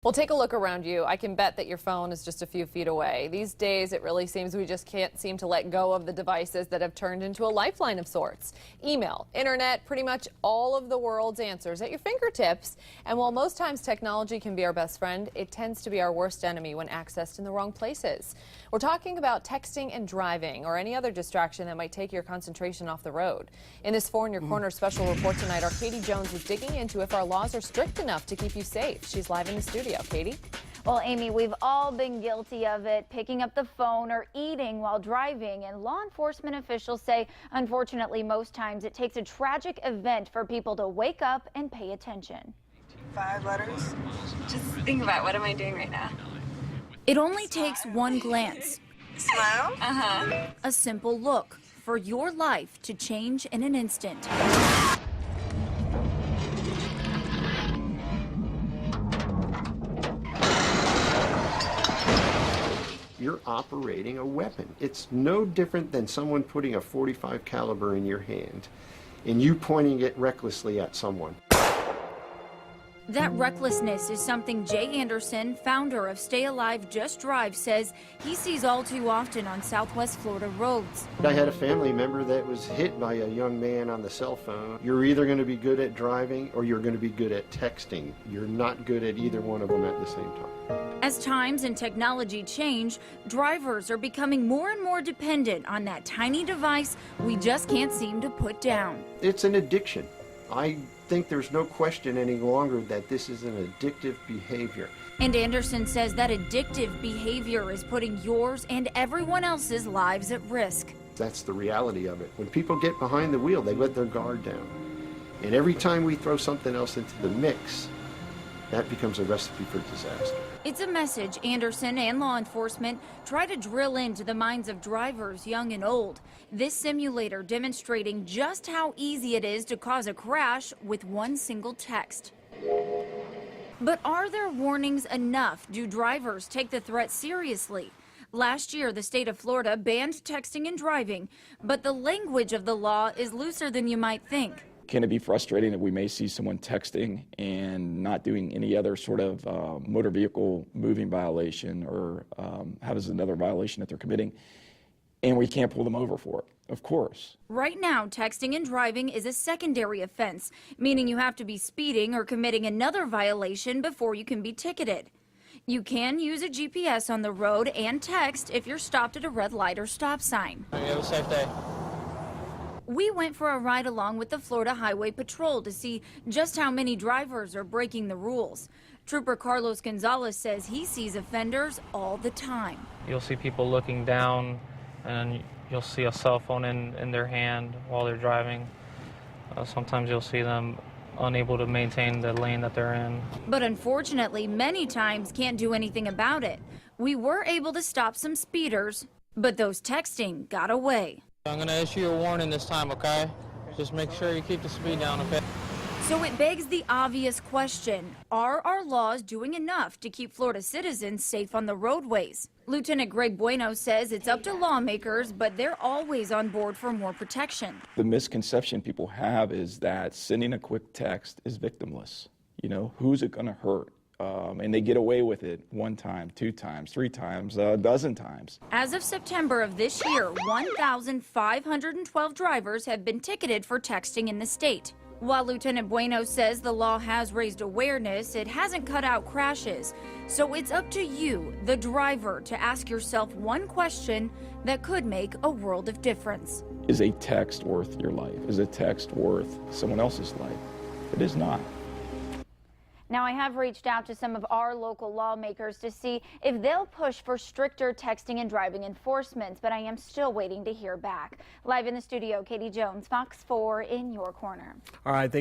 Well, take a look around you. I can bet that your phone is just a few feet away. These days, it really seems we just can't seem to let go of the devices that have turned into a lifeline of sorts. Email, internet, pretty much all of the world's answers at your fingertips. And while most times technology can be our best friend, it tends to be our worst enemy when accessed in the wrong places. We're talking about texting and driving, or any other distraction that might take your concentration off the road. In this 4 in Your Corner special report tonight, our Katie Jones is digging into if our laws are strict enough to keep you safe. She's live in the studio. Katie? Well, Amy, we've all been guilty of it, picking up the phone or eating while driving, and law enforcement officials say, unfortunately, most times it takes a tragic event for people to wake up and pay attention. 5 letters. Just think about, what am I doing right now? It only takes one glance. Smile? A simple look for your life to change in an instant. You're operating a weapon. It's no different than someone putting a .45 caliber in your hand and you pointing it recklessly at someone. That recklessness is something Jay Anderson, founder of Stay Alive Just Drive, says he sees all too often on Southwest Florida roads. I had a family member that was hit by a young man on the cell phone. You're either going to be good at driving or you're going to be good at texting. You're not good at either one of them at the same time. As times and technology change, drivers are becoming more and more dependent on that tiny device we just can't seem to put down. It's an addiction. I think there's no question any longer that this is an addictive behavior. And Anderson says that addictive behavior is putting yours and everyone else's lives at risk. That's the reality of it. When people get behind the wheel, they let their guard down. And every time we throw something else into the mix, that becomes a recipe for disaster. It's a message Anderson and law enforcement try to drill into the minds of drivers young and old. This simulator demonstrating just how easy it is to cause a crash with one single text. But are there warnings enough? Do drivers take the threat seriously? Last year, the state of Florida banned texting and driving, but the language of the law is looser than you might think. Can it be frustrating that we may see someone texting and not doing any other sort of motor vehicle moving violation or has another violation that they're committing, and we can't pull them over for it? Of course. Right now, texting and driving is a secondary offense, meaning you have to be speeding or committing another violation before you can be ticketed. You can use a GPS on the road and text if you're stopped at a red light or stop sign. Have a safe day. We went for a ride along with the Florida Highway Patrol to see just how many drivers are breaking the rules. Trooper Carlos Gonzalez says he sees offenders all the time. You'll see people looking down, and you'll see a cell phone in their hand while they're driving. Sometimes you'll see them unable to maintain the lane that they're in. But unfortunately, many times can't do anything about it. We were able to stop some speeders, but those texting got away. I'm going to issue a warning this time, okay? Just make sure you keep the speed down, okay? So it begs the obvious question, are our laws doing enough to keep Florida citizens safe on the roadways? Lieutenant Greg Bueno says it's up to lawmakers, but they're always on board for more protection. The misconception people have is that sending a quick text is victimless. You know, who's it going to hurt? And they get away with it 1 time, 2 times, 3 times, a dozen times. As of September of this year, 1,512 drivers have been ticketed for texting in the state. While Lieutenant Bueno says the law has raised awareness, it hasn't cut out crashes. So it's up to you, the driver, to ask yourself one question that could make a world of difference. Is a text worth your life? Is a text worth someone else's life? It is not. Now, I have reached out to some of our local lawmakers to see if they'll push for stricter texting and driving enforcement, but I am still waiting to hear back. Live in the studio, Katie Jones, Fox 4 in your corner. All right.